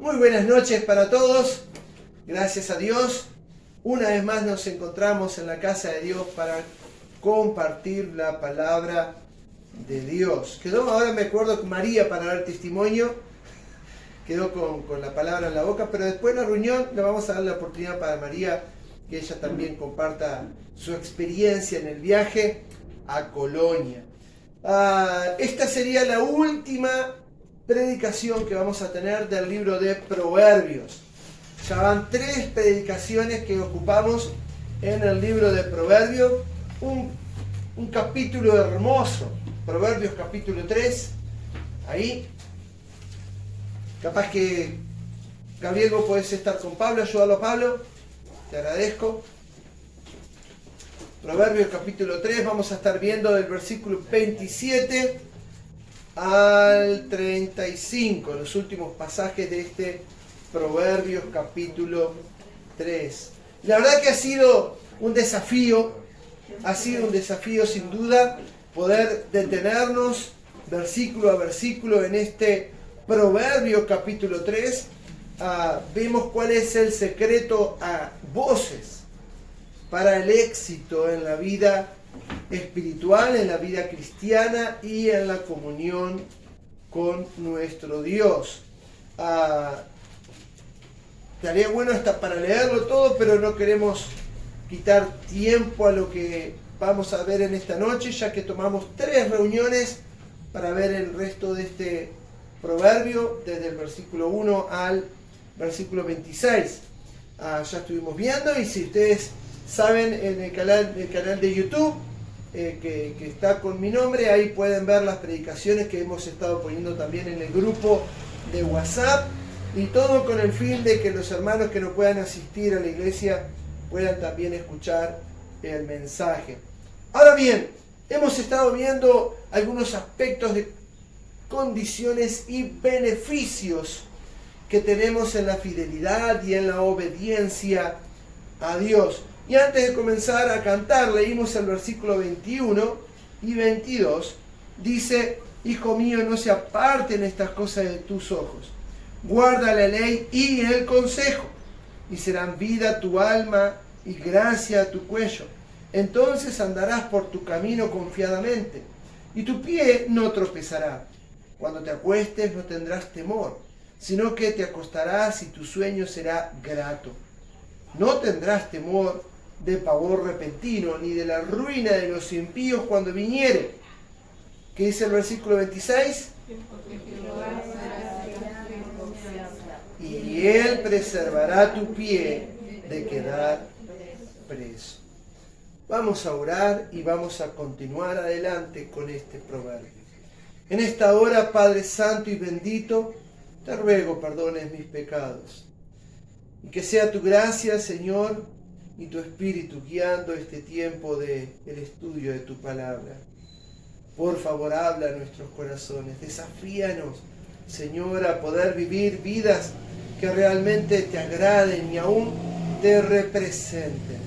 Muy buenas noches para todos. Gracias a Dios. Una vez más nos encontramos en la casa de Dios para compartir la palabra de Dios. Ahora me acuerdo que María, para dar testimonio, quedó con la palabra en la boca, pero después de la reunión le vamos a dar la oportunidad para María que ella también comparta su experiencia en el viaje a Colonia. Esta sería la última predicación que vamos a tener del libro de Proverbios. Ya van 3 predicaciones que ocupamos en el libro de Proverbios. Un capítulo hermoso, Proverbios capítulo 3. Ahí. Capaz que, Gabriel, vos podés estar con Pablo, ayudarlo a Pablo. Te agradezco. Proverbios capítulo 3, vamos a estar viendo del versículo 27 al 35, los últimos pasajes de este Proverbios capítulo 3. La verdad que ha sido un desafío sin duda poder detenernos versículo a versículo en este Proverbios capítulo 3. Vemos cuál es el secreto a voces para el éxito en la vida espiritual, en la vida cristiana y en la comunión con nuestro Dios. Estaría bueno hasta para leerlo todo, pero no queremos quitar tiempo a lo que vamos a ver en esta noche, ya que tomamos 3 reuniones para ver el resto de este proverbio, desde el versículo 1 al versículo 26. Ya estuvimos viendo, y si ustedes saben, en el canal de YouTube, que está con mi nombre, ahí pueden ver las predicaciones que hemos estado poniendo también en el grupo de WhatsApp, y todo con el fin de que los hermanos que no puedan asistir a la iglesia puedan también escuchar el mensaje. Ahora bien, hemos estado viendo algunos aspectos de condiciones y beneficios que tenemos en la fidelidad y en la obediencia a Dios. Y antes de comenzar a cantar, leímos el versículo 21 y 22. Dice: Hijo mío, no se aparten estas cosas de tus ojos. Guarda la ley y el consejo, y serán vida a tu alma y gracia a tu cuello. Entonces andarás por tu camino confiadamente, y tu pie no tropezará. Cuando te acuestes no tendrás temor, sino que te acostarás y tu sueño será grato. No tendrás temor de pavor repentino, ni de la ruina de los impíos cuando viniere. ¿Qué dice el versículo 26? Y Él preservará tu pie de quedar preso. Vamos a orar y vamos a continuar adelante con este proverbio. En esta hora, Padre Santo y bendito, te ruego perdones mis pecados. Y que sea tu gracia, Señor, y tu Espíritu guiando este tiempo del estudio de tu palabra. Por favor, habla a nuestros corazones. Desafíanos, Señor, a poder vivir vidas que realmente te agraden y aún te representen.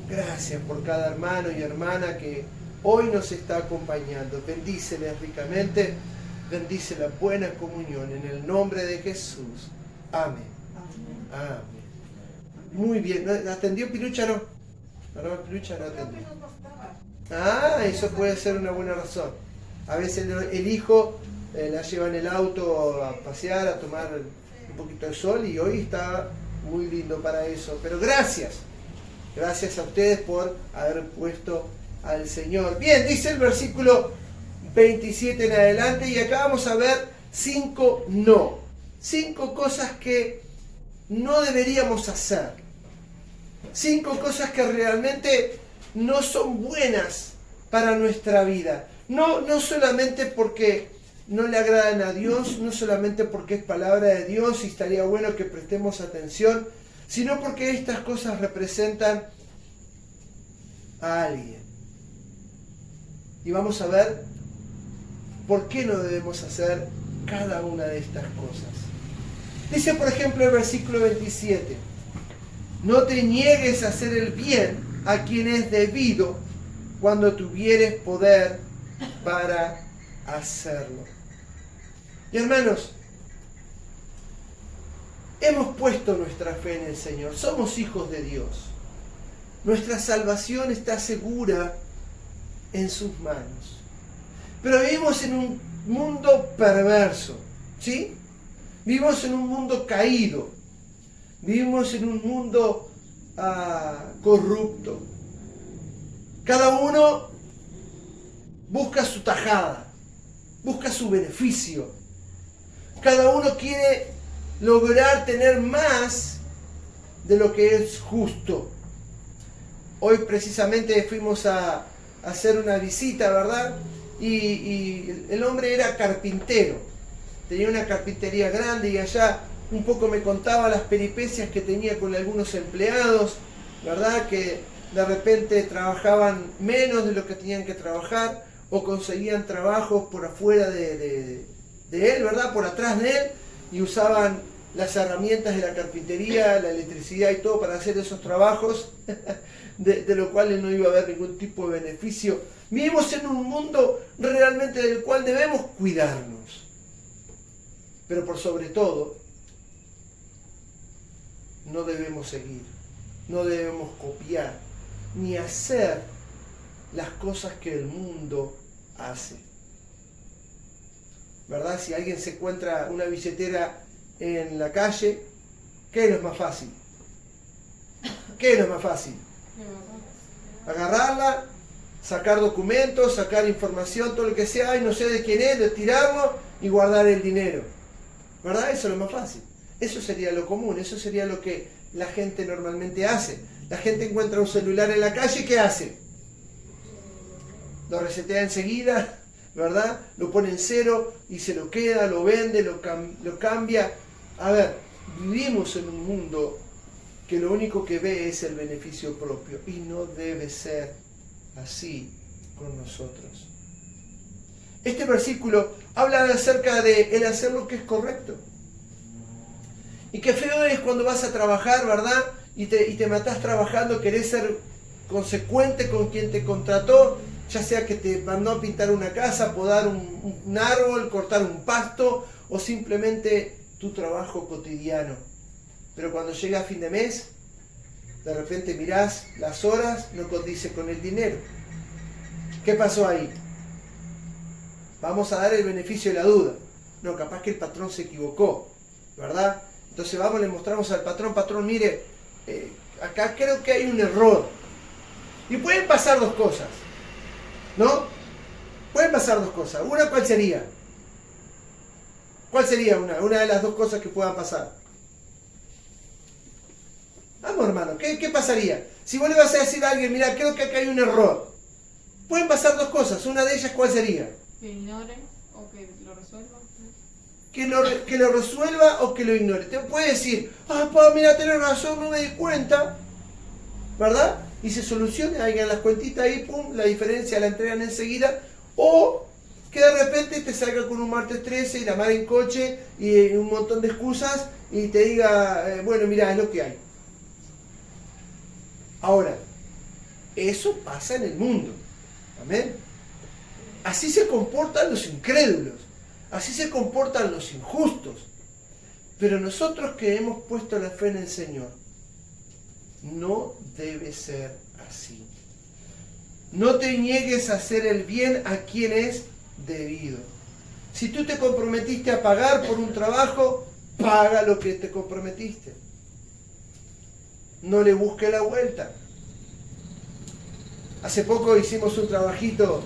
Gracias por cada hermano y hermana que hoy nos está acompañando. Bendíceles ricamente. Bendice la buena comunión en el nombre de Jesús. Amén. Amén. Muy bien. ¿Atendió Pilucha no? No, Pilucha no atendió. Eso puede ser una buena razón. A veces el hijo la lleva en el auto a pasear, a tomar un poquito de sol, y hoy está muy lindo para eso. Pero gracias a ustedes por haber puesto al Señor. Bien, dice el versículo 27 en adelante, y acá vamos a ver 5 no. 5 cosas que no deberíamos hacer. 5 cosas que realmente no son buenas para nuestra vida. No solamente porque no le agradan a Dios, no solamente porque es palabra de Dios y estaría bueno que prestemos atención, sino porque estas cosas representan a alguien. Y vamos a ver por qué no debemos hacer cada una de estas cosas. Dice, por ejemplo, el versículo 27: no te niegues a hacer el bien a quien es debido cuando tuvieres poder para hacerlo. Y hermanos, hemos puesto nuestra fe en el Señor, somos hijos de Dios. Nuestra salvación está segura en sus manos. Pero vivimos en un mundo perverso, ¿sí? Vivimos en un mundo caído. Vivimos en un mundo corrupto. Cada uno busca su tajada, busca su beneficio. Cada uno quiere lograr tener más de lo que es justo. Hoy precisamente fuimos a hacer una visita, ¿verdad? Y el hombre era carpintero. Tenía una carpintería grande y allá un poco me contaba las peripecias que tenía con algunos empleados, ¿verdad? Que de repente trabajaban menos de lo que tenían que trabajar o conseguían trabajos por afuera de él, ¿verdad? Por atrás de él, y usaban las herramientas de la carpintería, la electricidad y todo para hacer esos trabajos, de lo cual él no iba a haber ningún tipo de beneficio. Vivimos en un mundo realmente del cual debemos cuidarnos. Pero por sobre todo, no debemos seguir, no debemos copiar, ni hacer las cosas que el mundo hace. ¿Verdad? Si alguien se encuentra una billetera en la calle, ¿qué es lo más fácil? ¿Qué es lo más fácil? Agarrarla, sacar documentos, sacar información, todo lo que sea, y no sé de quién es, de tirarlo y guardar el dinero. ¿Verdad? Eso es lo más fácil. Eso sería lo común, eso sería lo que la gente normalmente hace. La gente encuentra un celular en la calle y ¿qué hace? Lo resetea enseguida, ¿verdad? Lo pone en cero y se lo queda, lo vende, lo cambia. A ver, vivimos en un mundo que lo único que ve es el beneficio propio y no debe ser así con nosotros. Este versículo habla acerca de el hacer lo que es correcto. Y qué feo es cuando vas a trabajar, ¿verdad? Y te matás trabajando, querés ser consecuente con quien te contrató, ya sea que te mandó a pintar una casa, podar un árbol, cortar un pasto, o simplemente tu trabajo cotidiano. Pero cuando llega a fin de mes, de repente mirás las horas, no condice con el dinero. ¿Qué pasó ahí? Vamos a dar el beneficio de la duda. No, capaz que el patrón se equivocó, ¿verdad? Entonces vamos, le mostramos al patrón, mire, acá creo que hay un error. Y pueden pasar dos cosas, ¿no? Pueden pasar dos cosas. Una, ¿cuál sería? ¿Cuál sería una de las dos cosas que puedan pasar? Vamos, hermano, ¿qué pasaría? Si vos le vas a decir a alguien, mira, creo que acá hay un error. Pueden pasar dos cosas. Una de ellas, ¿cuál sería? Que ignore o que lo resuelva. Que lo resuelva o que lo ignore. Te puede decir, pa, mira, tenés razón, no me di cuenta, ¿verdad? Y se soluciona, hagan las cuentitas ahí, pum, la diferencia la entregan enseguida. O que de repente te salga con un martes 13 y la mar en coche y un montón de excusas y te diga, bueno, mira, es lo que hay. Ahora, eso pasa en el mundo. Amén. Así se comportan los incrédulos. Así se comportan los injustos. Pero nosotros que hemos puesto la fe en el Señor, no debe ser así. No te niegues a hacer el bien a quien es debido. Si tú te comprometiste a pagar por un trabajo, paga lo que te comprometiste. No le busques la vuelta. Hace poco hicimos un trabajito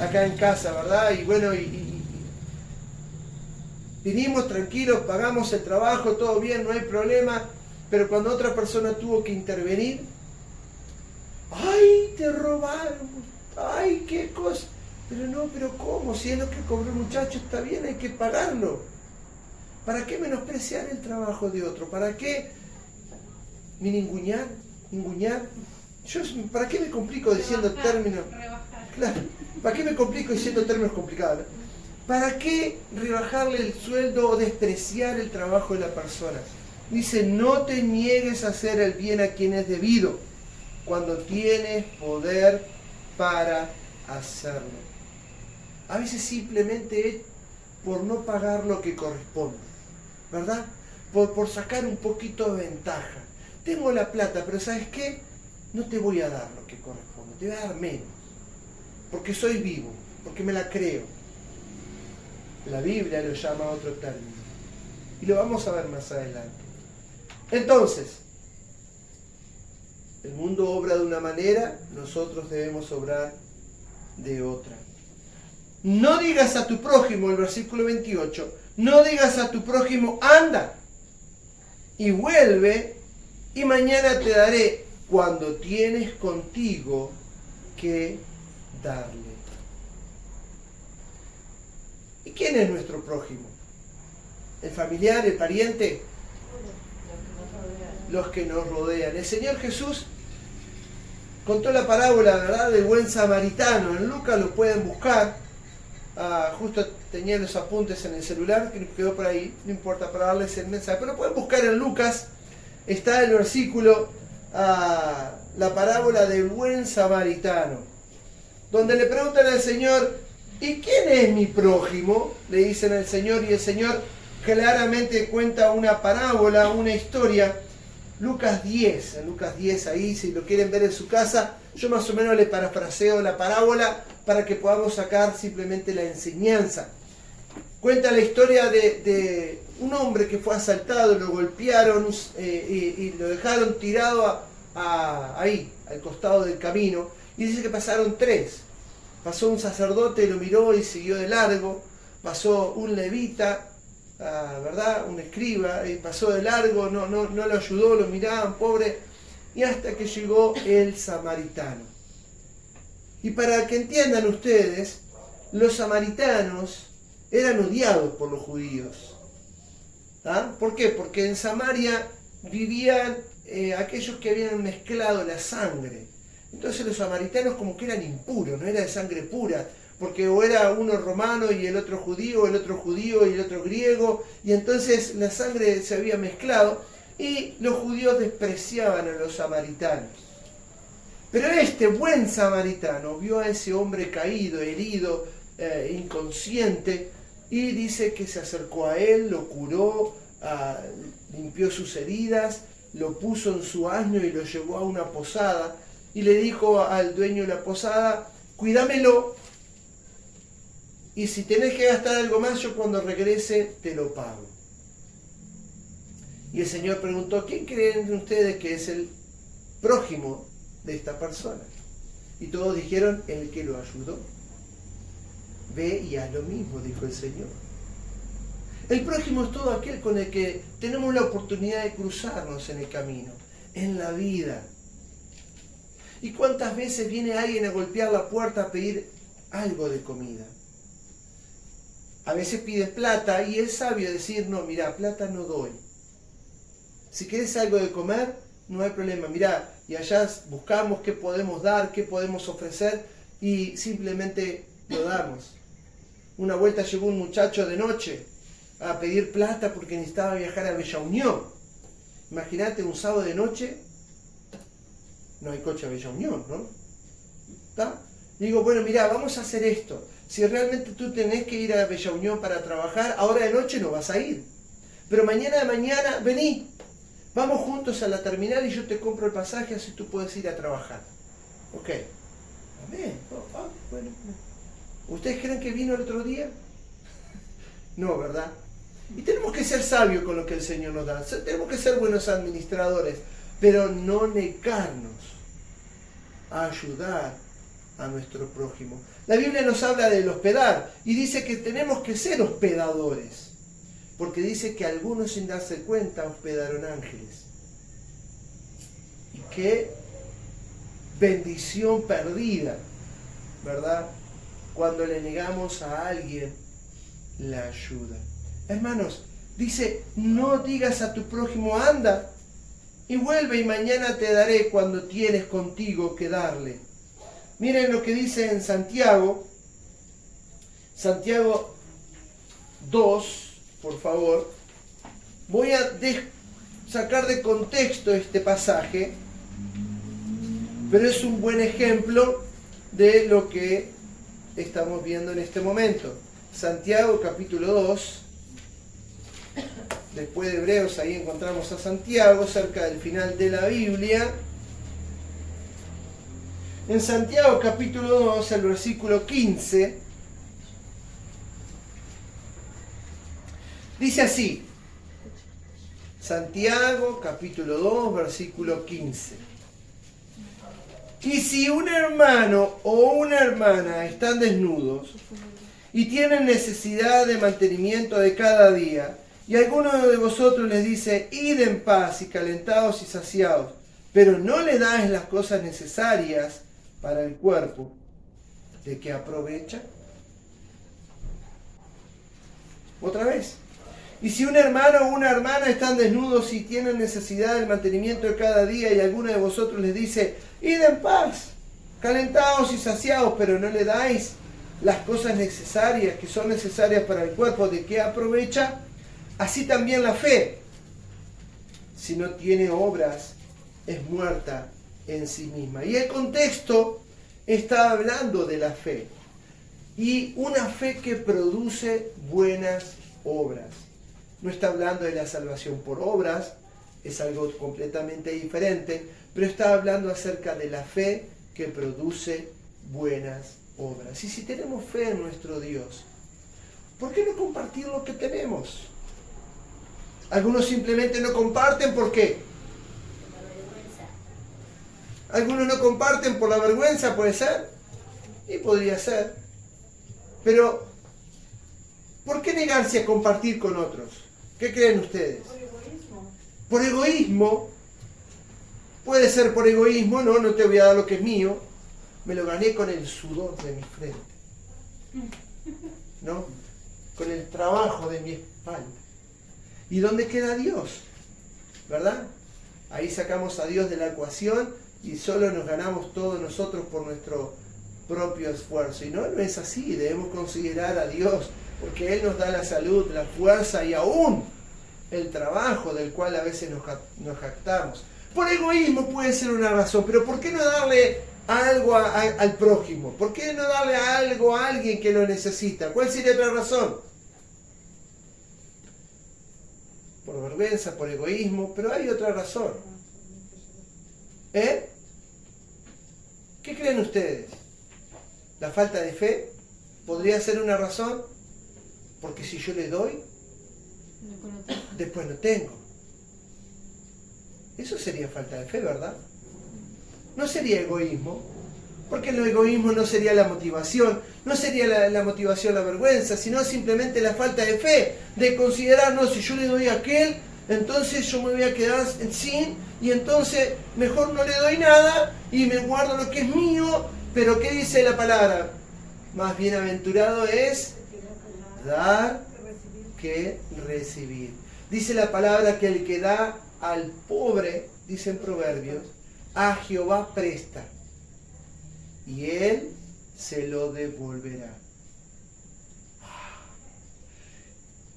acá en casa, ¿verdad? Y bueno, vinimos tranquilos, pagamos el trabajo, todo bien, no hay problema, pero cuando otra persona tuvo que intervenir, ¡ay, te robaron! ¡Ay, qué cosa! Pero ¿cómo? Si es lo que cobró el muchacho, está bien, hay que pagarlo. ¿Para qué menospreciar el trabajo de otro? ¿Para qué ningunear? ¿Para qué me complico diciendo términos? Claro, ¿para qué me complico diciendo términos complicados? ¿Para qué rebajarle el sueldo o despreciar el trabajo de la persona? Dice, no te niegues a hacer el bien a quien es debido, cuando tienes poder para hacerlo. A veces simplemente es por no pagar lo que corresponde, ¿verdad? por sacar un poquito de ventaja. Tengo la plata, pero ¿sabes qué? No te voy a dar lo que corresponde, te voy a dar menos. Porque soy vivo, porque me la creo. La Biblia lo llama a otro término. Y lo vamos a ver más adelante. Entonces, el mundo obra de una manera, nosotros debemos obrar de otra. No digas a tu prójimo, el versículo 28, no digas a tu prójimo, anda y vuelve y mañana te daré, cuando tienes contigo que darle. ¿Y quién es nuestro prójimo? ¿El familiar, el pariente? Los que nos rodean. El Señor Jesús contó la parábola, ¿verdad?, del buen samaritano. En Lucas lo pueden buscar. Justo tenía los apuntes en el celular, que quedó por ahí, no importa, para darles el mensaje. Pero lo pueden buscar en Lucas. Está el versículo, la parábola del buen samaritano, donde le preguntan al Señor, ¿y quién es mi prójimo? Le dicen al Señor, y el Señor claramente cuenta una parábola, una historia. Lucas 10, en Lucas 10 ahí, si lo quieren ver en su casa, yo más o menos le parafraseo la parábola para que podamos sacar simplemente la enseñanza. Cuenta la historia de un hombre que fue asaltado, lo golpearon y lo dejaron tirado ahí, al costado del camino, y dice que pasaron 3. Pasó un sacerdote, lo miró y siguió de largo. Pasó un levita, ¿verdad?, un escriba, pasó de largo, no lo ayudó, lo miraban, pobre, y hasta que llegó el samaritano. Y para que entiendan ustedes, los samaritanos eran odiados por los judíos. ¿Por qué? Porque en Samaria vivían aquellos que habían mezclado la sangre. Entonces los samaritanos como que eran impuros, no era de sangre pura, porque o era uno romano y el otro judío y el otro griego, y entonces la sangre se había mezclado y los judíos despreciaban a los samaritanos. Pero este buen samaritano vio a ese hombre caído, herido, inconsciente, y dice que se acercó a él, lo curó, limpió sus heridas, lo puso en su asno y lo llevó a una posada, y le dijo al dueño de la posada, cuídamelo, y si tenés que gastar algo más, yo cuando regrese te lo pago. Y el Señor preguntó, ¿quién creen ustedes que es el prójimo de esta persona? Y todos dijeron, el que lo ayudó. Ve y haz lo mismo, dijo el Señor. El prójimo es todo aquel con el que tenemos la oportunidad de cruzarnos en el camino, en la vida. ¿Y cuántas veces viene alguien a golpear la puerta a pedir algo de comida? A veces pide plata y es sabio decir, no, mira, plata no doy. Si querés algo de comer, no hay problema. Mirá, y allá buscamos qué podemos dar, qué podemos ofrecer y simplemente lo damos. Una vuelta llegó un muchacho de noche a pedir plata porque necesitaba viajar a Bella Unión. Imagínate un sábado de noche, no hay coche a Bella Unión, ¿no? ¿Está? Digo, bueno, mira, vamos a hacer esto. Si realmente tú tenés que ir a Bella Unión para trabajar, ahora de noche no vas a ir. Pero mañana de mañana, vení. Vamos juntos a la terminal y yo te compro el pasaje, así tú puedes ir a trabajar. Ok. Amén. Bueno. ¿Ustedes creen que vino el otro día? No, ¿verdad? Y tenemos que ser sabios con lo que el Señor nos da. Tenemos que ser buenos administradores, pero no negarnos a ayudar a nuestro prójimo. La Biblia nos habla del hospedar y dice que tenemos que ser hospedadores. Porque dice que algunos sin darse cuenta hospedaron ángeles. Y qué bendición perdida, ¿verdad? Cuando le negamos a alguien la ayuda. Hermanos, dice, no digas a tu prójimo, anda y vuelve y mañana te daré cuando tienes contigo que darle. Miren lo que dice en Santiago 2, por favor. Voy a sacar de contexto este pasaje, pero es un buen ejemplo de lo que estamos viendo en este momento. Santiago capítulo 2, después de Hebreos, ahí encontramos a Santiago, cerca del final de la Biblia. En Santiago capítulo 2, el versículo 15, dice así, Santiago capítulo 2, versículo 15. Y si un hermano o una hermana están desnudos y tienen necesidad de mantenimiento de cada día, y alguno de vosotros les dice, id en paz y calentados y saciados, pero no le dais las cosas necesarias para el cuerpo, ¿de qué aprovecha? Otra vez. Y si un hermano o una hermana están desnudos y tienen necesidad del mantenimiento de cada día, y alguno de vosotros les dice, id en paz, calentados y saciados, pero no le dais las cosas necesarias, que son necesarias para el cuerpo, ¿de qué aprovecha? Así también la fe, si no tiene obras, es muerta en sí misma. Y el contexto está hablando de la fe, y una fe que produce buenas obras. No está hablando de la salvación por obras, es algo completamente diferente, pero está hablando acerca de la fe que produce buenas obras. Y si tenemos fe en nuestro Dios, ¿por qué no compartir lo que tenemos? Algunos simplemente no comparten, ¿por qué? Algunos no comparten por la vergüenza, ¿puede ser? Y podría ser. Pero, ¿por qué negarse a compartir con otros? ¿Qué creen ustedes? Por egoísmo. Por egoísmo. Puede ser por egoísmo, no te voy a dar lo que es mío. Me lo gané con el sudor de mi frente. ¿No? Con el trabajo de mi espalda. ¿Y dónde queda Dios? ¿Verdad? Ahí sacamos a Dios de la ecuación y solo nos ganamos todos nosotros por nuestro propio esfuerzo. Y no es así. Debemos considerar a Dios, porque Él nos da la salud, la fuerza y aún el trabajo del cual a veces nos jactamos. Por egoísmo puede ser una razón, pero ¿por qué no darle algo al prójimo? ¿Por qué no darle algo a alguien que lo necesita? ¿Cuál sería otra razón? Por vergüenza, por egoísmo, pero hay otra razón. ¿Qué creen ustedes? ¿La falta de fe podría ser una razón? Porque si yo le doy, después no tengo. Eso sería falta de fe, ¿verdad? No sería egoísmo, porque el egoísmo no sería la motivación, no sería la motivación la vergüenza, sino simplemente la falta de fe, de considerar, no, si yo le doy a aquel, entonces yo me voy a quedar sin, y entonces mejor no le doy nada y me guardo lo que es mío. Pero ¿qué dice la palabra? Más bienaventurado es dar que recibir. Dice la palabra que el que da al pobre, dice en Proverbios, a Jehová presta, y Él se lo devolverá.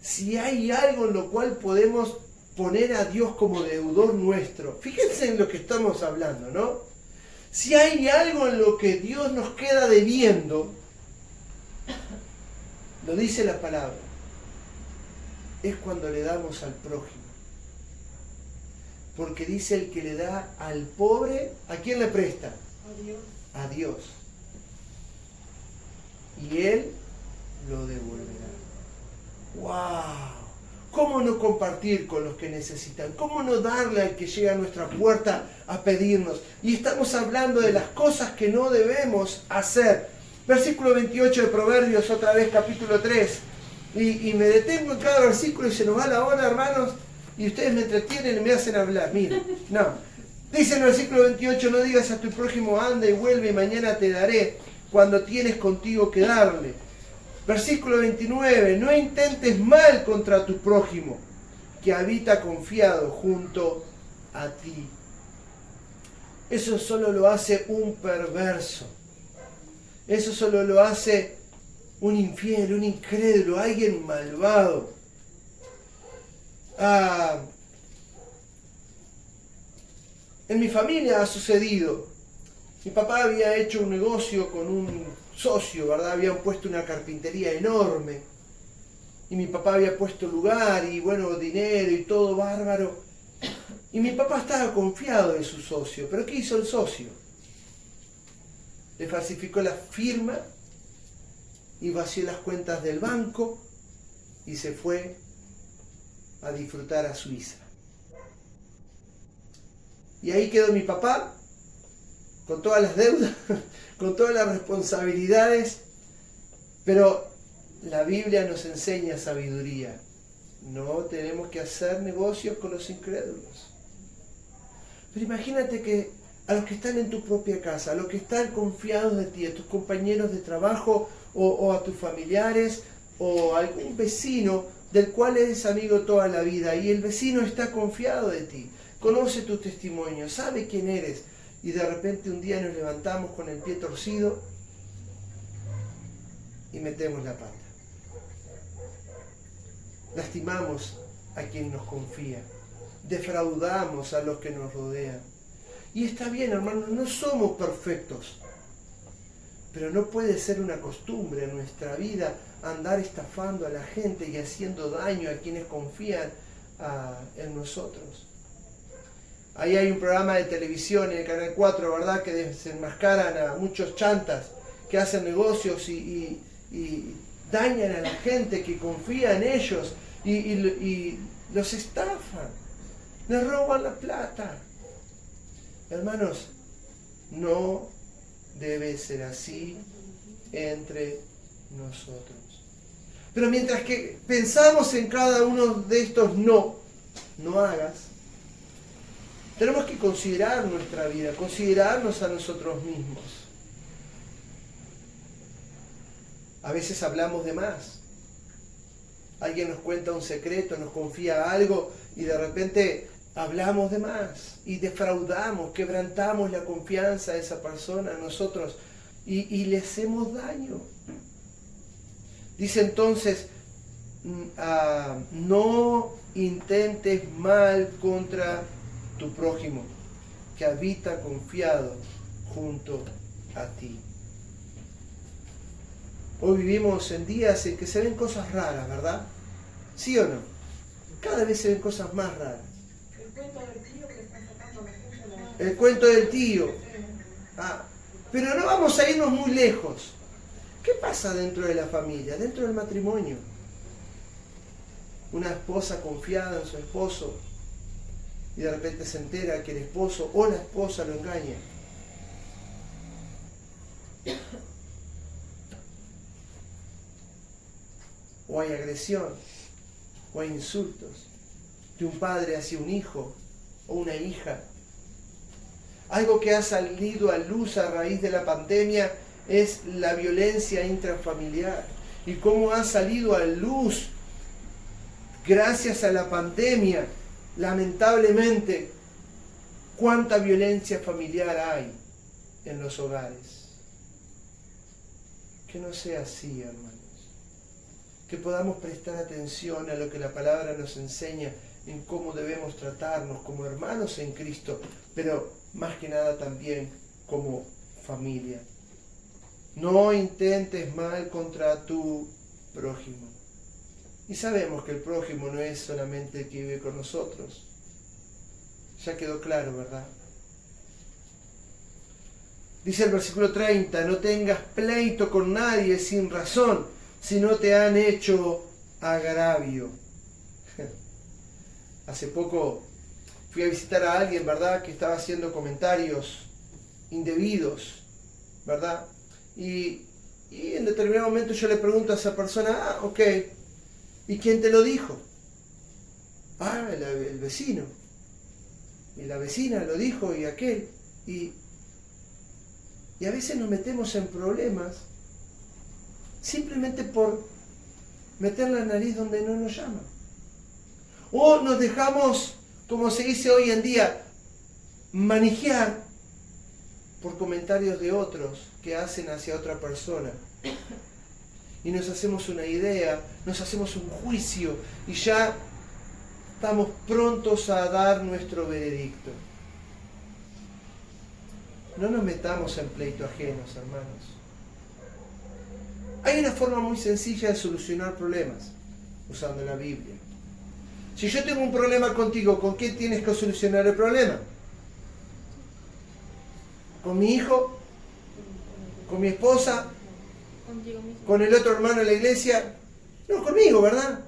Si hay algo en lo cual podemos poner a Dios como deudor nuestro, fíjense en lo que estamos hablando, ¿no? Si hay algo en lo que Dios nos queda debiendo, lo dice la palabra, es cuando le damos al prójimo. Porque dice el que le da al pobre, ¿a quién le presta? A Dios. A Dios. Y Él lo devolverá. ¡Wow! ¿Cómo no compartir con los que necesitan? ¿Cómo no darle al que llega a nuestra puerta a pedirnos? Y estamos hablando de las cosas que no debemos hacer. Versículo 28 de Proverbios, otra vez capítulo 3. Y me detengo en cada versículo y se nos va la hora, hermanos, y ustedes me entretienen y me hacen hablar. Miren, no. Dice en el versículo 28, no digas a tu prójimo, anda y vuelve y mañana te daré, cuando tienes contigo que darle. Versículo 29, no intentes mal contra tu prójimo, que habita confiado junto a ti. Eso solo lo hace un perverso. Eso solo lo hace un infiel, un incrédulo, alguien malvado. En mi familia ha sucedido. Mi papá había hecho un negocio con un socio, ¿verdad? Habían puesto una carpintería enorme. y mi papá había puesto lugar y bueno, dinero y todo bárbaro. Y mi papá estaba confiado de su socio. ¿Pero qué hizo el socio? Le falsificó la firma y vació las cuentas del banco y se fue a disfrutar a Suiza. Y ahí quedó mi papá, con todas las deudas, con todas las responsabilidades, pero la Biblia nos enseña sabiduría. No tenemos que hacer negocios con los incrédulos. Pero imagínate que a los que están en tu propia casa, a los que están confiados de ti, a tus compañeros de trabajo o a tus familiares o a algún vecino del cual eres amigo toda la vida y el vecino está confiado de ti, conoce tu testimonio, sabe quién eres y de repente un día nos levantamos con el pie torcido y metemos la pata. Lastimamos a quien nos confía, defraudamos a los que nos rodean. Y está bien, hermanos, no somos perfectos, pero no puede ser una costumbre en nuestra vida andar estafando a la gente y haciendo daño a quienes confían en nosotros. Ahí hay un programa de televisión en el Canal 4, ¿verdad?, que desenmascaran a muchos chantas que hacen negocios y dañan a la gente que confía en ellos y los estafan, les roban la plata. Hermanos, no debe ser así entre nosotros. Pero mientras que pensamos en cada uno de estos no hagas, tenemos que considerar nuestra vida, considerarnos a nosotros mismos. A veces hablamos de más. Alguien nos cuenta un secreto, nos confía algo y de repente hablamos de más y defraudamos, quebrantamos la confianza de esa persona a nosotros y le hacemos daño. Dice entonces, no intentes mal contra tu prójimo, que habita confiado junto a ti. Hoy vivimos en días en que se ven cosas raras, ¿verdad? ¿Sí o no? Cada vez se ven cosas más raras. El cuento del tío. Pero no vamos a irnos muy lejos. ¿Qué pasa dentro de la familia, dentro del matrimonio? Una esposa confiada en su esposo y de repente se entera que el esposo o la esposa lo engaña. O hay agresión, o hay insultos de un padre hacia un hijo o una hija. Algo que ha salido a luz a raíz de la pandemia es la violencia intrafamiliar. Y cómo ha salido a luz, gracias a la pandemia, lamentablemente, cuánta violencia familiar hay en los hogares. Que no sea así, hermanos. Que podamos prestar atención a lo que la palabra nos enseña en cómo debemos tratarnos como hermanos en Cristo, pero más que nada también como familia. No intentes mal contra tu prójimo. Y sabemos que el prójimo no es solamente el que vive con nosotros. Ya quedó claro, ¿verdad? Dice el versículo 30, no tengas pleito con nadie sin razón, si no te han hecho agravio. Hace poco fui a visitar a alguien, ¿verdad?, que estaba haciendo comentarios indebidos, ¿verdad? Y en determinado momento yo le pregunto a esa persona, ok, ¿y quién te lo dijo? El vecino. Y la vecina lo dijo y aquel. Y a veces nos metemos en problemas simplemente por meter la nariz donde no nos llaman. O nos dejamos, como se dice hoy en día, manejar por comentarios de otros que hacen hacia otra persona. Y nos hacemos una idea, nos hacemos un juicio y ya estamos prontos a dar nuestro veredicto. No nos metamos en pleito ajenos, hermanos. Hay una forma muy sencilla de solucionar problemas, usando la Biblia. Si yo tengo un problema contigo, ¿con quién tienes que solucionar el problema? ¿Con mi hijo? ¿Con mi esposa? Contigo mismo. ¿Con el otro hermano de la iglesia? No, conmigo, ¿verdad?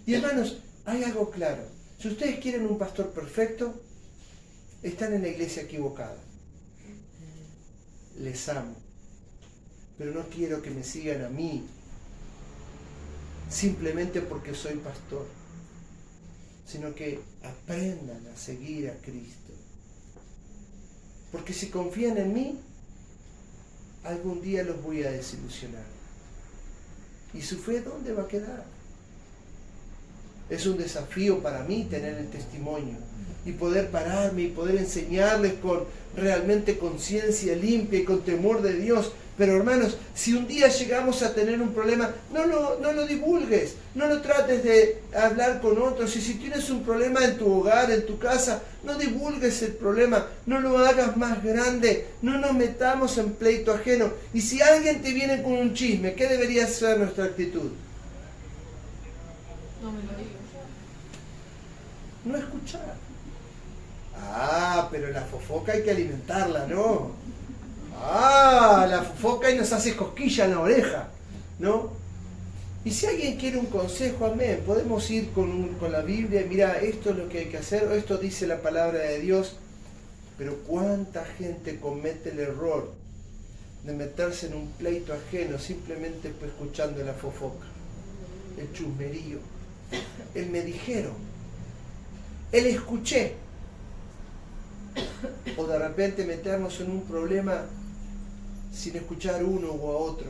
Y hermanos, hay algo claro. Si ustedes quieren un pastor perfecto, están en la iglesia equivocada. Les amo, pero no quiero que me sigan a mí simplemente porque soy pastor, sino que aprendan a seguir a Cristo. Porque si confían en mí, algún día los voy a desilusionar. ¿Y su fe dónde va a quedar? Es un desafío para mí tener el testimonio y poder pararme y poder enseñarles con realmente conciencia limpia y con temor de Dios. Pero hermanos, si un día llegamos a tener un problema, no lo divulgues, no lo trates de hablar con otros. Y si tienes un problema en tu hogar, en tu casa, no divulgues el problema, no lo hagas más grande, no nos metamos en pleito ajeno. Y si alguien te viene con un chisme, ¿qué debería ser nuestra actitud? No me lo digas. No escuchar. Ah, pero la fofoca hay que alimentarla, ¿no? Ah, la fofoca y nos hace cosquilla en la oreja, ¿no? Y si alguien quiere un consejo, amén, podemos ir con la Biblia y mira, esto es lo que hay que hacer, esto dice la palabra de Dios. Pero cuánta gente comete el error de meterse en un pleito ajeno simplemente pues, escuchando la fofoca, el chusmerío, el me dijeron, el escuché. O de repente meternos en un problema sin escuchar uno u otro.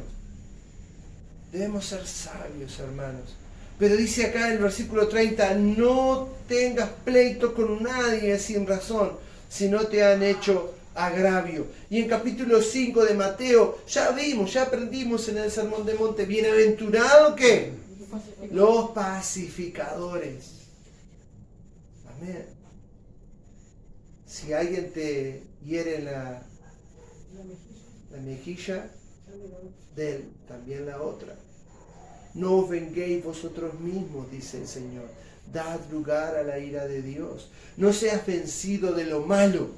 Debemos ser sabios, hermanos. Pero dice acá en el versículo 30, no tengas pleito con nadie sin razón, si no te han hecho agravio. Y en capítulo 5 de Mateo, ya vimos, ya aprendimos en el Sermón del Monte, bienaventurado ¿qué? Los pacificadores. Amén. Si alguien te hiere en la mejilla, de él también la otra. No os venguéis vosotros mismos, dice el Señor. Dad lugar a la ira de Dios. No seas vencido de lo malo.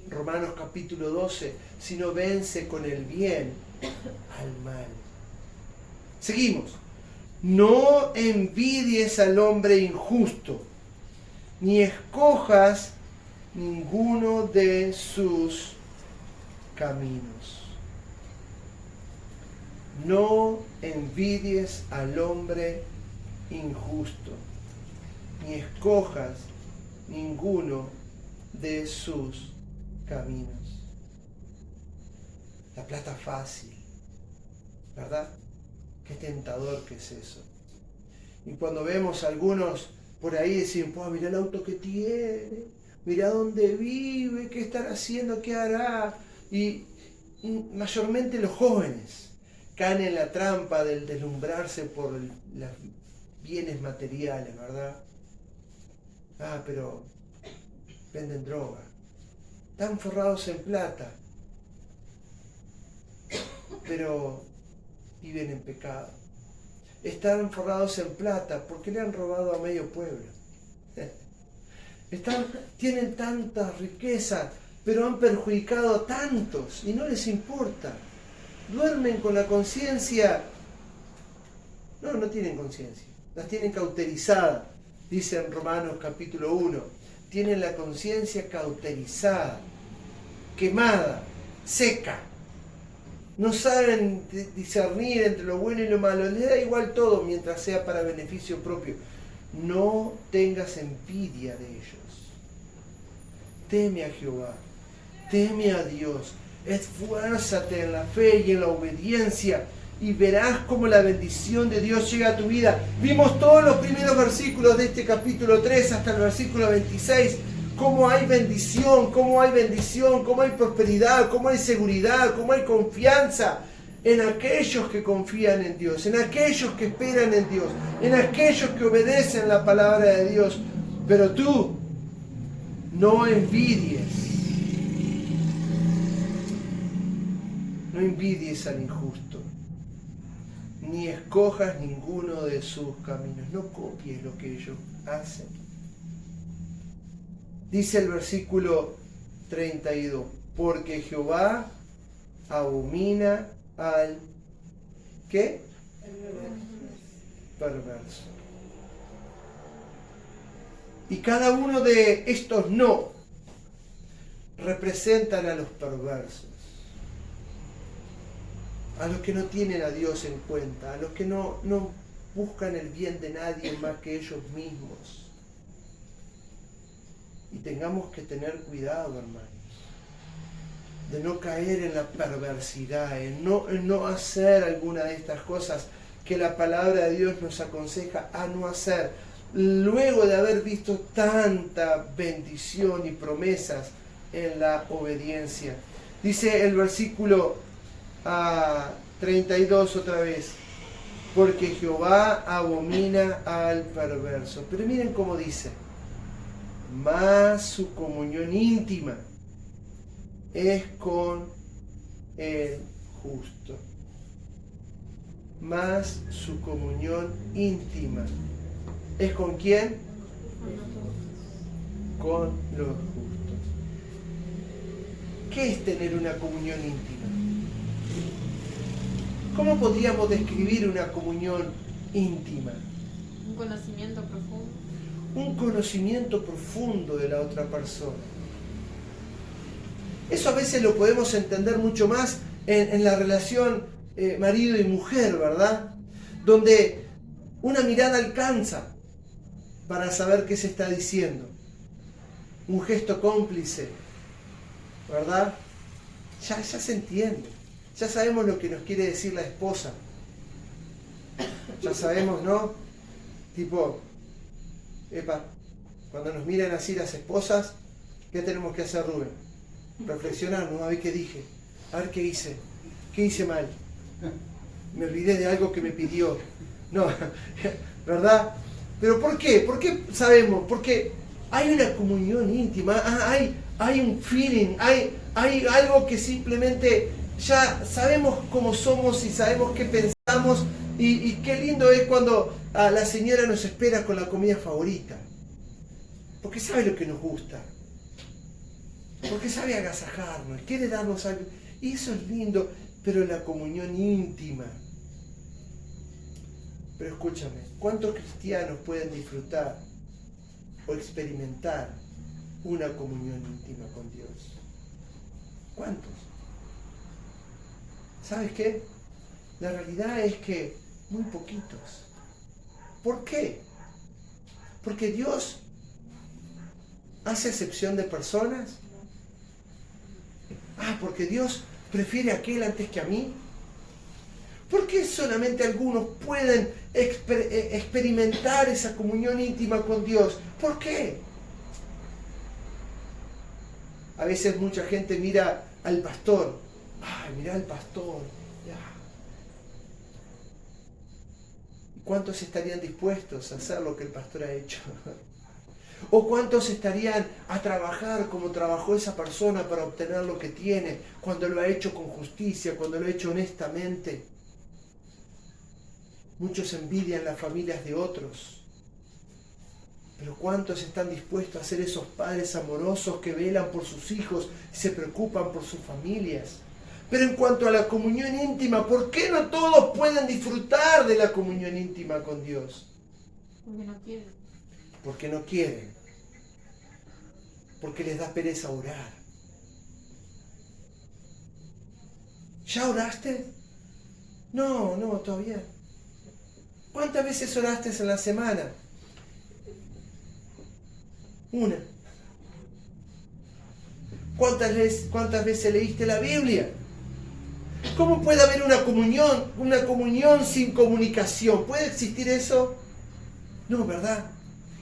Romanos capítulo 12. Sino vence con el bien al mal. Seguimos. No envidies al hombre injusto, ni escojas ninguno de sus caminos. No envidies al hombre injusto, ni escojas ninguno de sus caminos. La plata fácil, ¿verdad? Qué tentador que es eso. Y cuando vemos a algunos por ahí decir, pues mirá el auto que tiene, mirá dónde vive, qué estará haciendo, qué hará. Y mayormente los jóvenes caen en la trampa del deslumbrarse por los bienes materiales, ¿verdad? Ah, pero venden droga. Están forrados en plata, pero viven en pecado. Están forrados en plata porque le han robado a medio pueblo. Tienen tanta riqueza, pero han perjudicado a tantos y no les importa. Duermen con la conciencia. No tienen conciencia. Las tienen cauterizada. Dice en Romanos capítulo 1. Tienen la conciencia cauterizada, quemada, seca. No saben discernir entre lo bueno y lo malo. Les da igual todo mientras sea para beneficio propio. No tengas envidia de ellos. Teme a Jehová. Teme a Dios. Esfuérzate en la fe y en la obediencia y verás cómo la bendición de Dios llega a tu vida. Vimos todos los primeros versículos de este capítulo 3 hasta el versículo 26. Cómo hay bendición, cómo hay prosperidad, cómo hay seguridad, cómo hay confianza en aquellos que confían en Dios, en aquellos que esperan en Dios, en aquellos que obedecen la palabra de Dios. Pero tú no envidies. No envidies al injusto, ni escojas ninguno de sus caminos. No copies lo que ellos hacen. Dice el versículo 32, porque Jehová abomina al ¿qué? Perverso. Y cada uno de estos no representan a los perversos, a los que no tienen a Dios en cuenta, a los que no buscan el bien de nadie más que ellos mismos. Y tengamos que tener cuidado, hermanos, de no caer en la perversidad, en no hacer alguna de estas cosas que la palabra de Dios nos aconseja a no hacer, luego de haber visto tanta bendición y promesas en la obediencia. Dice el versículo 32 otra vez, porque Jehová abomina al perverso. Pero miren cómo dice, mas su comunión íntima es con el justo. Mas su comunión íntima es con quién? Con los justos. ¿Qué es tener una comunión íntima? ¿Cómo podríamos describir una comunión íntima? Un conocimiento profundo. Un conocimiento profundo de la otra persona. Eso a veces lo podemos entender mucho más en la relación marido y mujer, ¿verdad? Donde una mirada alcanza para saber qué se está diciendo. Un gesto cómplice, ¿verdad? Ya se entiende. Ya sabemos lo que nos quiere decir la esposa. Ya sabemos, ¿no? Tipo, cuando nos miran así las esposas, ¿qué tenemos que hacer, Rubén? Reflexionar, ¿no? A ver qué dije, a ver qué hice mal, me olvidé de algo que me pidió, no, ¿verdad? Pero ¿por qué? ¿Por qué sabemos? Porque hay una comunión íntima, hay un feeling, hay algo que simplemente ya sabemos cómo somos y sabemos qué pensamos, y qué lindo es cuando la señora nos espera con la comida favorita, porque sabe lo que nos gusta. Porque sabe agasajarnos, quiere darnos algo. Y eso es lindo, pero la comunión íntima. Pero escúchame, ¿cuántos cristianos pueden disfrutar o experimentar una comunión íntima con Dios? ¿Cuántos? ¿Sabes qué? La realidad es que muy poquitos. ¿Por qué? Porque Dios hace excepción de personas. Porque Dios prefiere a aquel antes que a mí. ¿Por qué solamente algunos pueden experimentar esa comunión íntima con Dios? ¿Por qué? A veces mucha gente mira al pastor. Mira al pastor. ¿Cuántos estarían dispuestos a hacer lo que el pastor ha hecho? ¿O cuántos estarían a trabajar como trabajó esa persona para obtener lo que tiene, cuando lo ha hecho con justicia, cuando lo ha hecho honestamente? Muchos envidian las familias de otros. Pero ¿cuántos están dispuestos a ser esos padres amorosos que velan por sus hijos y se preocupan por sus familias? Pero en cuanto a la comunión íntima, ¿por qué no todos pueden disfrutar de la comunión íntima con Dios? Porque no quieren. Porque no quieren. Porque les da pereza orar. ¿Ya oraste? No, todavía. ¿Cuántas veces oraste en la semana? Una. ¿Cuántas veces leíste la Biblia? ¿Cómo puede haber una comunión sin comunicación? ¿Puede existir eso? No, ¿verdad?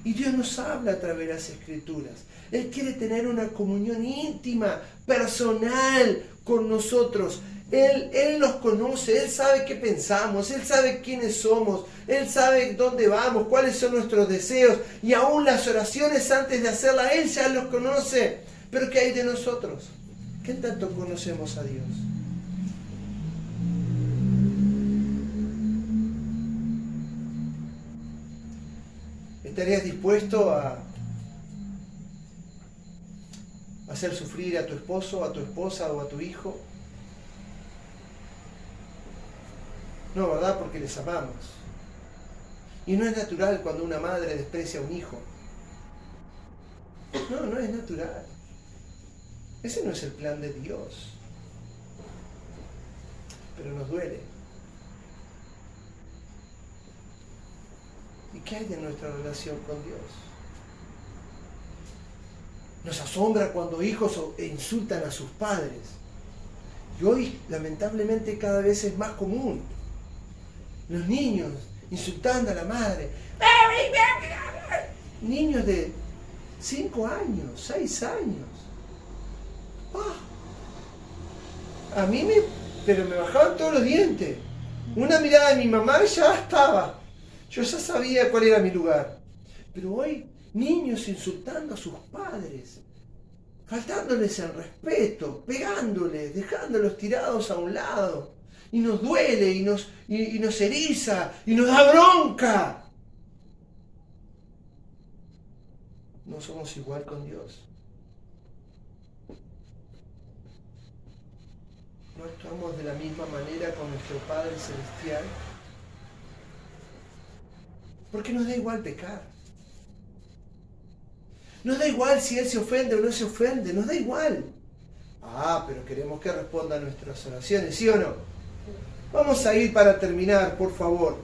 Y Dios nos habla a través de las Escrituras. Él quiere tener una comunión íntima, personal con nosotros. Él nos conoce, Él sabe qué pensamos, Él sabe quiénes somos, Él sabe dónde vamos, cuáles son nuestros deseos. Y aún las oraciones antes de hacerlas, Él ya los conoce. Pero ¿qué hay de nosotros? ¿Qué tanto conocemos a Dios? ¿Estarías dispuesto a hacer sufrir a tu esposo, a tu esposa o a tu hijo? No, ¿verdad? Porque les amamos. Y no es natural cuando una madre desprecia a un hijo. No, no es natural. Ese no es el plan de Dios. Pero nos duele. ¿Y qué hay de nuestra relación con Dios? Nos asombra cuando hijos insultan a sus padres. Y hoy, lamentablemente, cada vez es más común. Los niños insultando a la madre. Niños de 5 años, 6 años. A mí pero me bajaban todos los dientes. Una mirada de mi mamá y ya estaba. Yo ya sabía cuál era mi lugar. Pero hoy, niños insultando a sus padres, faltándoles el respeto, pegándoles, dejándolos tirados a un lado. Y nos duele, y nos eriza, y nos da bronca. No somos igual con Dios. No actuamos de la misma manera con nuestro Padre Celestial. Porque nos da igual pecar. Nos da igual si Él se ofende o no se ofende, nos da igual. Pero queremos que responda a nuestras oraciones, ¿sí o no? Vamos a ir para terminar, por favor.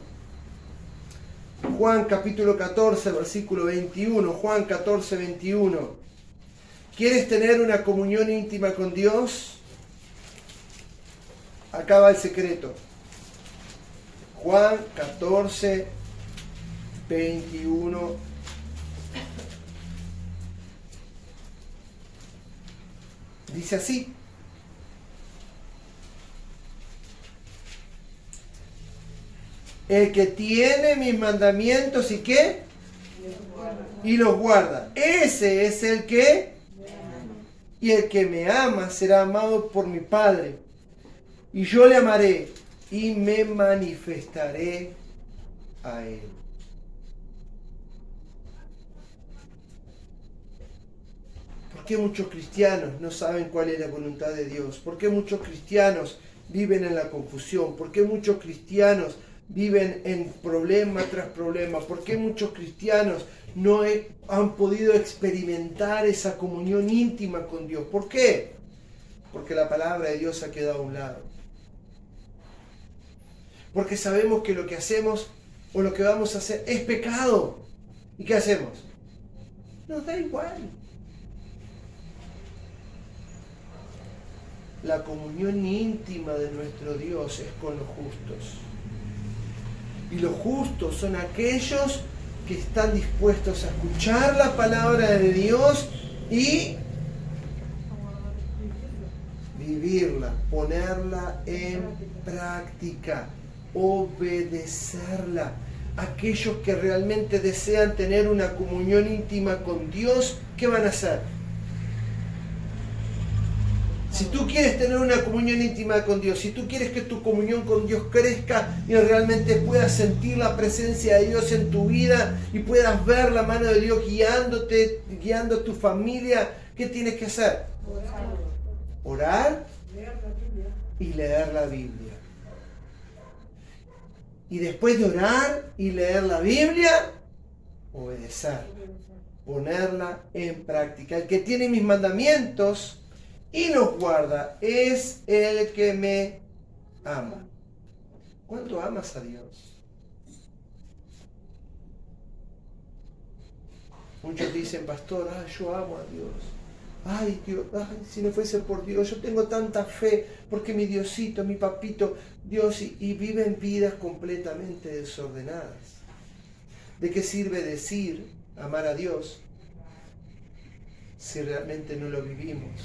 Juan capítulo 14, versículo 21. Juan 14, 21. ¿Quieres tener una comunión íntima con Dios? Acá va el secreto. Juan 14, 21. Dice así. El que tiene mis mandamientos y qué? Y los guarda. Ese es el que. Y el que me ama será amado por mi Padre. Y yo le amaré y me manifestaré a él. ¿Por qué muchos cristianos no saben cuál es la voluntad de Dios? ¿Por qué muchos cristianos viven en la confusión? ¿Por qué muchos cristianos viven en problema tras problema? ¿Por qué muchos cristianos no han podido experimentar esa comunión íntima con Dios? ¿Por qué? Porque la palabra de Dios ha quedado a un lado. Porque sabemos que lo que hacemos o lo que vamos a hacer es pecado. ¿Y qué hacemos? Nos da igual. La comunión íntima de nuestro Dios es con los justos. Y los justos son aquellos que están dispuestos a escuchar la palabra de Dios y vivirla, ponerla en práctica, obedecerla. Aquellos que realmente desean tener una comunión íntima con Dios, ¿qué van a hacer? Si tú quieres tener una comunión íntima con Dios, si tú quieres que tu comunión con Dios crezca y realmente puedas sentir la presencia de Dios en tu vida y puedas ver la mano de Dios guiándote, guiando a tu familia, ¿qué tienes que hacer? Orar y leer la Biblia. Y después de orar y leer la Biblia, obedecer, ponerla en práctica. El que tiene mis mandamientos y los guarda es el que me ama. ¿Cuánto amas a Dios? Muchos dicen, pastor, yo amo a Dios. Ay, Dios, si no fuese por Dios, yo tengo tanta fe, porque mi Diosito, mi papito, Dios, y viven vidas completamente desordenadas. ¿De qué sirve decir amar a Dios si realmente no lo vivimos?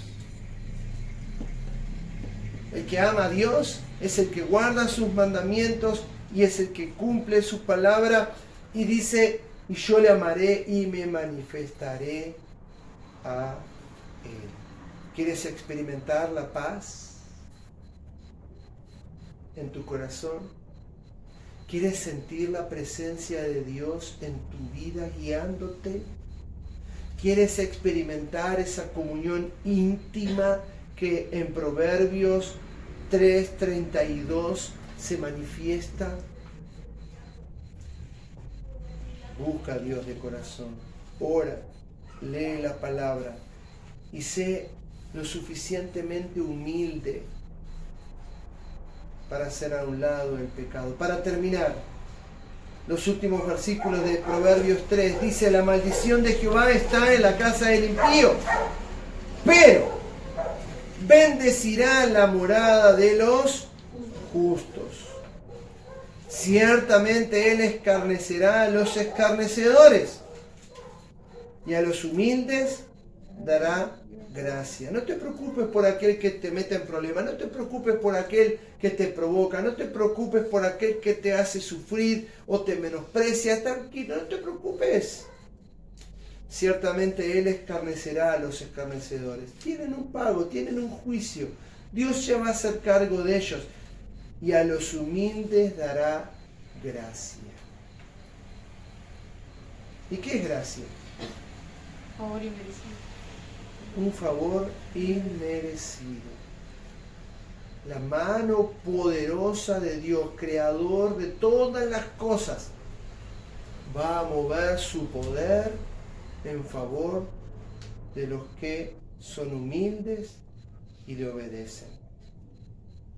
El que ama a Dios es el que guarda sus mandamientos y es el que cumple su palabra y dice, y yo le amaré y me manifestaré a Él. ¿Quieres experimentar la paz en tu corazón? ¿Quieres sentir la presencia de Dios en tu vida guiándote? ¿Quieres experimentar esa comunión íntima que en Proverbios 3:32 se manifiesta? Busca a Dios de corazón, ora, lee la palabra y sé lo suficientemente humilde para hacer a un lado el pecado. Para terminar, los últimos versículos de Proverbios 3 dice: la maldición de Jehová está en la casa del impío, pero bendecirá la morada de los justos. Ciertamente Él escarnecerá a los escarnecedores y a los humildes dará gracia. No te preocupes por aquel que te mete en problemas, no te preocupes por aquel que te provoca, no te preocupes por aquel que te hace sufrir o te menosprecia. Tranquilo, no te preocupes. Ciertamente Él escarnecerá a los escarnecedores. Tienen un pago, tienen un juicio. Dios ya va a hacer cargo de ellos. Y a los humildes dará gracia. ¿Y qué es gracia? Favor inmerecido. Un favor inmerecido. La mano poderosa de Dios, creador de todas las cosas, va a mover su poder en favor de los que son humildes y le obedecen.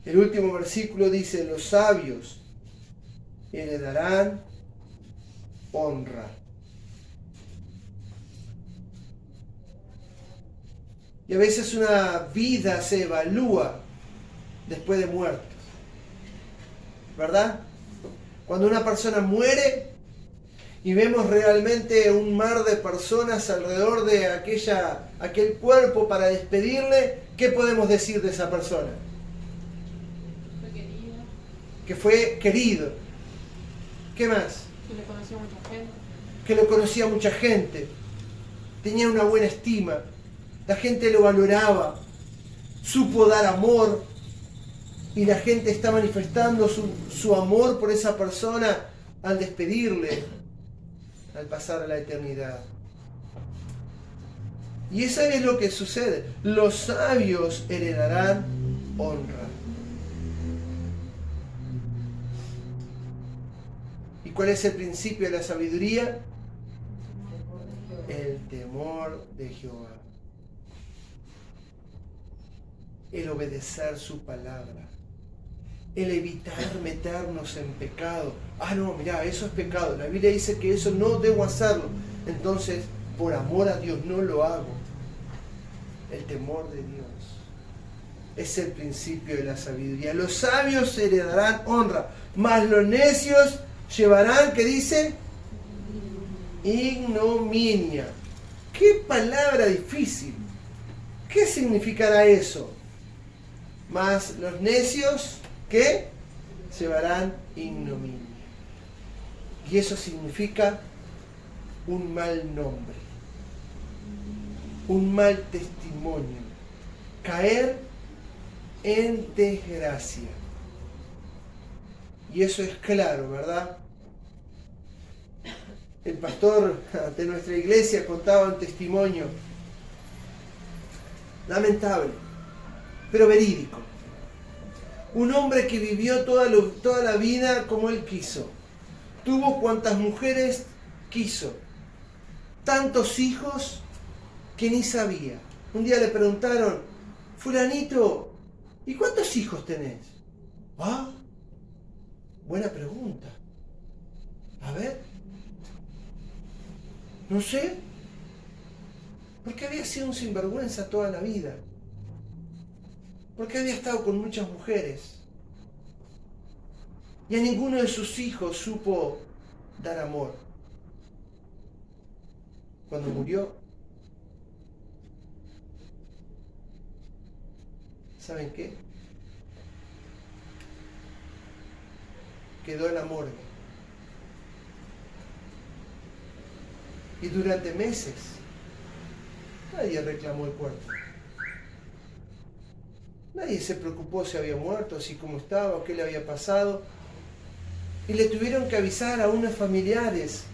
El último versículo dice: los sabios heredarán honra. Y a veces una vida se evalúa después de muerto, ¿verdad? Cuando una persona muere y vemos realmente un mar de personas alrededor de aquel cuerpo para despedirle, ¿qué podemos decir de esa persona? Que fue querido. ¿Qué más? Que le conocía mucha gente. Que lo conocía mucha gente. Tenía una buena estima. La gente lo valoraba. Supo dar amor. Y la gente está manifestando su amor por esa persona al despedirle, al pasar a la eternidad. Y eso es lo que sucede. Los sabios heredarán honra. ¿Y cuál es el principio de la sabiduría? El temor de Jehová. El obedecer su palabra. El evitar meternos en pecado. Ah, no, mirá, eso es pecado. La Biblia dice que eso no debo hacerlo. Entonces, por amor a Dios, no lo hago. El temor de Dios es el principio de la sabiduría. Los sabios heredarán honra, mas los necios llevarán, ¿qué dice? Ignominia. ¡Qué palabra difícil! ¿Qué significará eso? Mas los necios, ¿qué? Llevarán ignominia. Y eso significa un mal nombre, un mal testimonio, caer en desgracia. Y eso es claro, ¿verdad? El pastor de nuestra iglesia contaba un testimonio lamentable, pero verídico. Un hombre que vivió toda la vida como él quiso. Tuvo cuantas mujeres quiso. Tantos hijos que ni sabía. Un día le preguntaron: fulanito, ¿y cuántos hijos tenés? Ah, buena pregunta. A ver. No sé. Porque había sido un sinvergüenza toda la vida. Porque había estado con muchas mujeres. Y a ninguno de sus hijos supo dar amor. Cuando murió, ¿saben qué? Quedó en la morgue. Y durante meses nadie reclamó el cuerpo. Nadie se preocupó si había muerto, si cómo estaba, qué le había pasado. y le tuvieron que avisar a unos familiares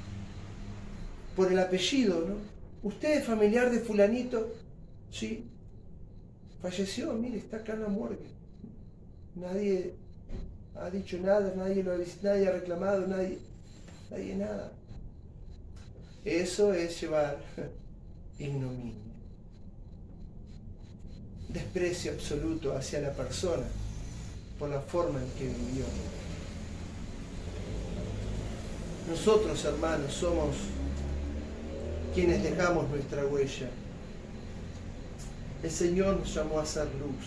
por el apellido, ¿no? ¿Usted es familiar de fulanito? Sí. Falleció, mire, está acá en la morgue. Nadie ha dicho nada, nadie lo ha visto, nadie ha reclamado, nadie nada. Eso es llevar ignominia. Desprecio absoluto hacia la persona por la forma en que vivió. Nosotros, hermanos, somos quienes dejamos nuestra huella. El Señor nos llamó a hacer luz,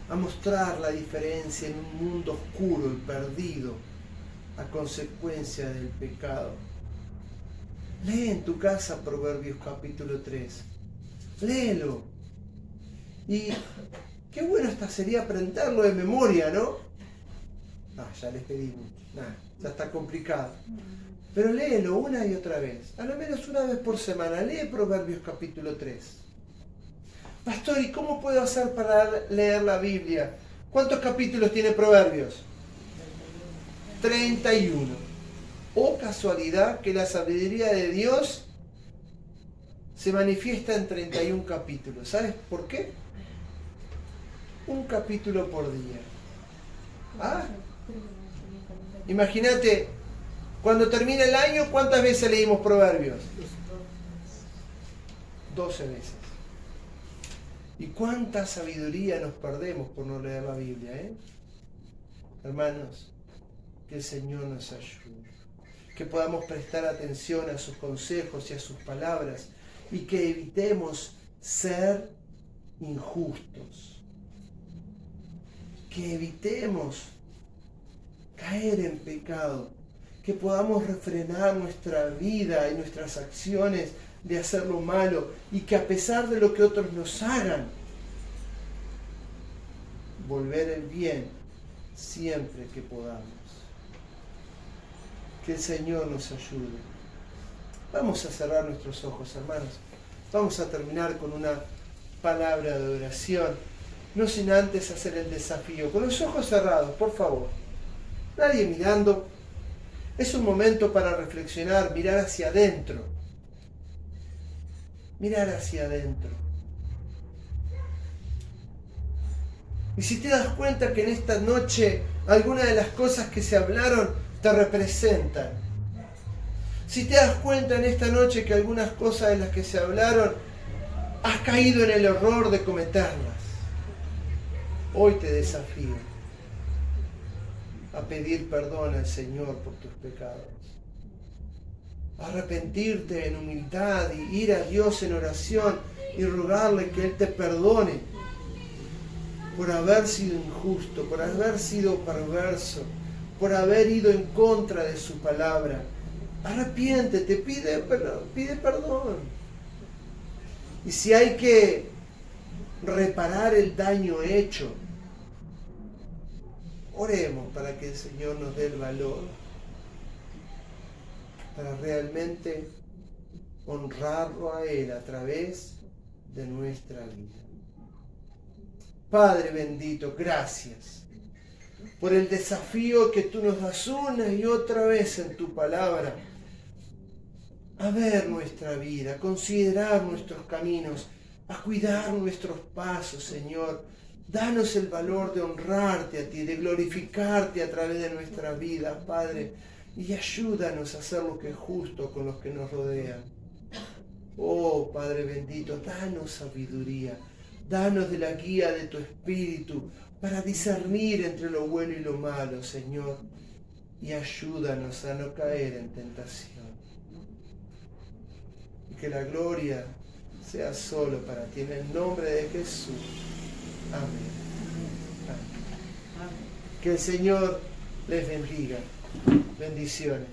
a mostrar la diferencia en un mundo oscuro y perdido a consecuencia del pecado. Lee en tu casa Proverbios capítulo 3. Léelo. Y qué bueno sería aprenderlo de memoria, ¿no? Ya les pedí mucho. Ya está complicado. Pero léelo una y otra vez. A lo menos una vez por semana. Lee Proverbios capítulo 3. Pastor, ¿y cómo puedo hacer para leer la Biblia? ¿Cuántos capítulos tiene Proverbios? 31. Oh casualidad que la sabiduría de Dios se manifiesta en 31 capítulos. ¿Sabes por qué? Un capítulo por día. Imagínate, cuando termina el año, ¿cuántas veces leímos Proverbios? 12 veces. ¿Y cuánta sabiduría nos perdemos por no leer la Biblia, Hermanos, que el Señor nos ayude. Que podamos prestar atención a sus consejos y a sus palabras y que evitemos ser injustos. Que evitemos caer en pecado. Que podamos refrenar nuestra vida y nuestras acciones de hacer lo malo y que a pesar de lo que otros nos hagan, volver el bien siempre que podamos. Que el Señor nos ayude. Vamos a cerrar nuestros ojos, hermanos. Vamos a terminar con una palabra de oración, no sin antes hacer el desafío. Con los ojos cerrados, por favor. Nadie mirando. Es un momento para reflexionar, mirar hacia adentro. Mirar hacia adentro. Y si te das cuenta que en esta noche algunas de las cosas que se hablaron te representan. Si te das cuenta en esta noche que algunas cosas de las que se hablaron has caído en el error de cometerlas, hoy te desafío a pedir perdón al Señor por tus pecados, a arrepentirte en humildad y ir a Dios en oración y rogarle que Él te perdone por haber sido injusto, por haber sido perverso, por haber ido en contra de su palabra. Arrepiéntete, pide perdón. Y si hay que reparar el daño hecho, oremos para que el Señor nos dé el valor para realmente honrarlo a Él a través de nuestra vida. Padre bendito, gracias por el desafío que tú nos das una y otra vez en tu palabra, a ver nuestra vida, a considerar nuestros caminos, a cuidar nuestros pasos, Señor. Danos el valor de honrarte a ti, de glorificarte a través de nuestra vida, Padre, y ayúdanos a hacer lo que es justo con los que nos rodean. Oh, Padre bendito, danos sabiduría, danos de la guía de tu Espíritu, para discernir entre lo bueno y lo malo, Señor, y ayúdanos a no caer en tentación. Y que la gloria sea solo para ti, en el nombre de Jesús. Amén. Amén. Que el Señor les bendiga. Bendiciones.